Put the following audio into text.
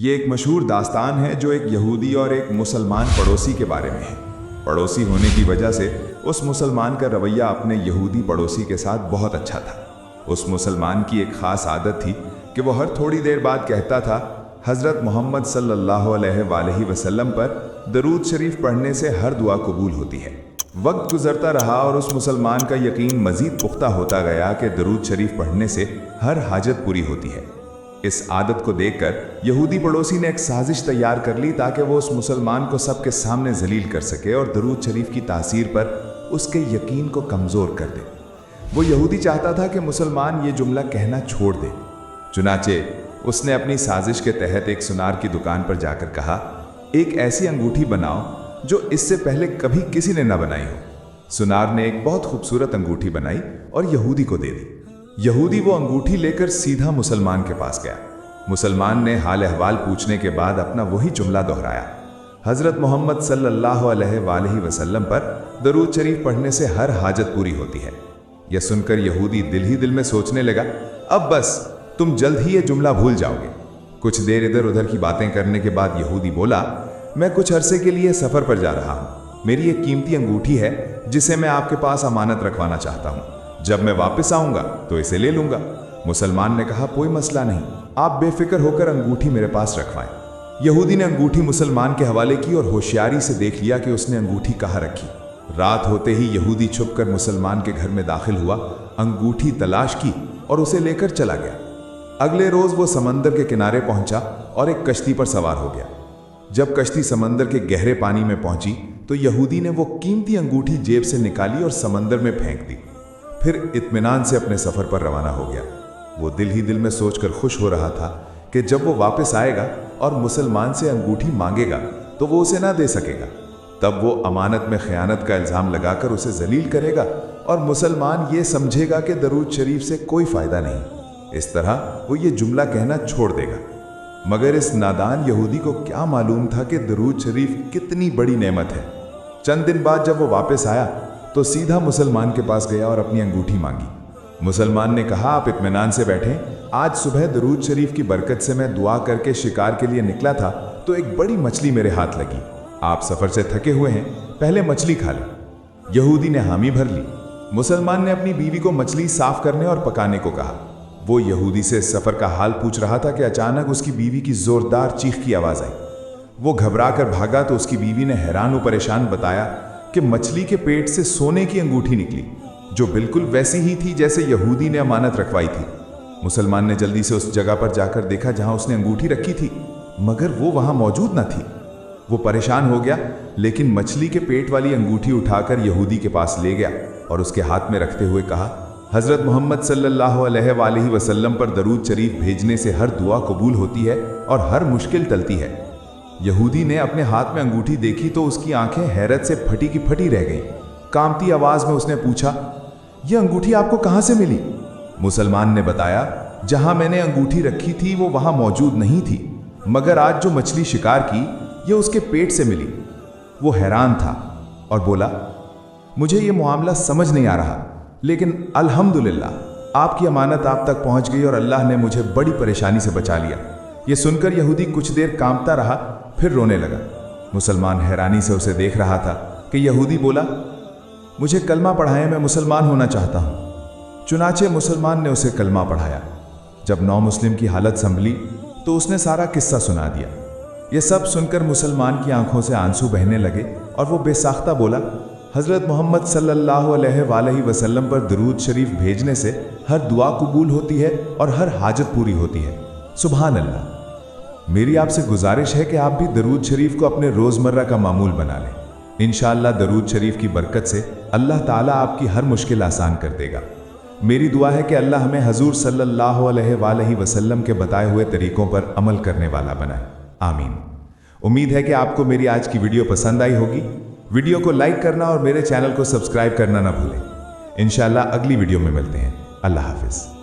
ये एक मशहूर दास्तान है जो एक यहूदी और एक मुसलमान पड़ोसी के बारे में है। पड़ोसी होने की वजह से उस मुसलमान का रवैया अपने यहूदी पड़ोसी के साथ बहुत अच्छा था। उस मुसलमान की एक ख़ास आदत थी कि वो हर थोड़ी देर बाद कहता था, हज़रत मोहम्मद सल्लल्लाहु अलैहि वसल्लम पर दरूद शरीफ पढ़ने से हर दुआ कबूल होती है। वक्त गुजरता रहा और उस मुसलमान का यकीन मज़ीद पुख्ता होता गया कि दरूद शरीफ पढ़ने से हर हाजत पूरी होती है। इस आदत को देखकर यहूदी पड़ोसी ने एक साजिश तैयार कर ली ताकि वो उस मुसलमान को सबके सामने जलील कर सके और दरूद शरीफ की तासीर पर उसके यकीन को कमज़ोर कर दे। वो यहूदी चाहता था कि मुसलमान ये जुमला कहना छोड़ दे। चुनाचे उसने अपनी साजिश के तहत एक सुनार की दुकान पर जाकर कहा, एक ऐसी अंगूठी बनाओ जो इससे पहले कभी किसी ने न बनाई हो। सुनार ने एक बहुत खूबसूरत अंगूठी बनाई और यहूदी को दे दी। यहूदी वो अंगूठी लेकर सीधा मुसलमान के पास गया। मुसलमान ने हाल अहवाल पूछने के बाद अपना वही जुमला दोहराया, हज़रत मोहम्मद सल्लल्लाहु अलैहि वसल्लम पर दरूद शरीफ पढ़ने से हर हाजत पूरी होती है। यह सुनकर यहूदी दिल ही दिल में सोचने लगा, अब बस तुम जल्द ही ये जुमला भूल जाओगे। कुछ देर इधर उधर की बातें करने के बाद यहूदी बोला, मैं कुछ अरसे के लिए सफ़र पर जा रहा हूँ। मेरी एक कीमती अंगूठी है जिसे मैं आपके पास अमानत रखवाना चाहता हूँ। जब मैं वापस आऊँगा तो इसे ले लूँगा। मुसलमान ने कहा, कोई मसला नहीं, आप बेफिक्र होकर अंगूठी मेरे पास रखवाएं। यहूदी ने अंगूठी मुसलमान के हवाले की और होशियारी से देख लिया कि उसने अंगूठी कहाँ रखी। रात होते ही यहूदी छुपकर मुसलमान के घर में दाखिल हुआ, अंगूठी तलाश की और उसे लेकर चला गया। अगले रोज वो समंदर के किनारे पहुंचा और एक कश्ती पर सवार हो गया। जब कश्ती समंदर के गहरे पानी में पहुंची तो यहूदी ने वो कीमती अंगूठी जेब से निकाली और समंदर में फेंक दी। फिर इत्मीनान से अपने सफर पर रवाना हो गया। वो दिल ही दिल में सोचकर खुश हो रहा था कि जब वो वापस आएगा और मुसलमान से अंगूठी मांगेगा तो वो उसे ना दे सकेगा। तब वो अमानत में खयानत का इल्ज़ाम लगाकर उसे जलील करेगा और मुसलमान ये समझेगा कि दरूद शरीफ से कोई फ़ायदा नहीं। इस तरह वो ये जुमला कहना छोड़ देगा। मगर इस नादान यहूदी को क्या मालूम था कि दरूद शरीफ कितनी बड़ी नेमत है। चंद दिन बाद जब वो वापस आया तो सीधा मुसलमान के पास गया और अपनी अंगूठी मांगी। मुसलमान ने कहा, आप इत्मीनान से बैठें, आज सुबह दरूद शरीफ की बरकत से मैं दुआ करके शिकार के लिए निकला था तो एक बड़ी मछली मेरे हाथ लगी। आप सफ़र से थके हुए हैं, पहले मछली खा लें। यहूदी ने हामी भर ली। मुसलमान ने अपनी बीवी को मछली साफ करने और पकाने को कहा। वो यहूदी से सफ़र का हाल पूछ रहा था कि अचानक उसकी बीवी की ज़ोरदार चीख की आवाज़ आई। वो घबरा कर भागा तो उसकी बीवी ने हैरान और परेशान बताया कि मछली के पेट से सोने की अंगूठी निकली, जो बिल्कुल वैसी ही थी जैसे यहूदी ने अमानत रखवाई थी। मुसलमान ने जल्दी से उस जगह पर जाकर देखा जहां उसने अंगूठी रखी थी, मगर वो वहां मौजूद न थी। वो परेशान हो गया, लेकिन मछली के पेट वाली अंगूठी उठाकर यहूदी के पास ले गया और उसके हाथ में रखते हुए कहा, हज़रत मोहम्मद सल्लल्लाहु अलैहि वसल्लम पर दरूद शरीफ भेजने से हर दुआ कबूल होती है और हर मुश्किल टलती है। यहूदी ने अपने हाथ में अंगूठी देखी तो उसकी आंखें हैरत से फटी की फटी रह गईं। कांपती आवाज़ में उसने पूछा, यह अंगूठी आपको कहाँ से मिली? मुसलमान ने बताया, जहाँ मैंने अंगूठी रखी थी वो वहाँ मौजूद नहीं थी, मगर आज जो मछली शिकार की यह उसके पेट से मिली। वो हैरान था और बोला, मुझे ये मामला समझ नहीं आ रहा, लेकिन अल्हम्दुलिल्लाह आपकी अमानत आप तक पहुँच गई और अल्लाह ने मुझे बड़ी परेशानी से बचा लिया। ये सुनकर यहूदी कुछ देर कांपता रहा, फिर रोने लगा। मुसलमान हैरानी से उसे देख रहा था कि यहूदी बोला, मुझे कलमा पढ़ाएं, मैं मुसलमान होना चाहता हूँ। चुनाचे मुसलमान ने उसे कलमा पढ़ाया। जब नौ मुस्लिम की हालत संभली तो उसने सारा किस्सा सुना दिया। ये सब सुनकर मुसलमान की आंखों से आंसू बहने लगे और वो बेसाख्ता बोला, हज़रत मोहम्मद सल्लल्लाहु अलैहि वसल्लम पर दरूद शरीफ भेजने से हर दुआ कबूल होती है और हर हाजत पूरी होती है। सुभान अल्लाह। मेरी आपसे गुजारिश है कि आप भी दरूद शरीफ को अपने रोज़मर्रा का मामूल बना लें। इंशाअल्लाह दरूद शरीफ की बरकत से अल्लाह ताला आपकी हर मुश्किल आसान कर देगा। मेरी दुआ है कि अल्लाह हमें हजूर सल्लल्लाहु अलैहि वसल्लम के बताए हुए तरीक़ों पर अमल करने वाला बनाए। आमीन। उम्मीद है कि आपको मेरी आज की वीडियो पसंद आई होगी। वीडियो को लाइक करना और मेरे चैनल को सब्सक्राइब करना ना भूलें। इंशाअल्लाह अगली वीडियो में मिलते हैं। अल्लाह हाफिज़।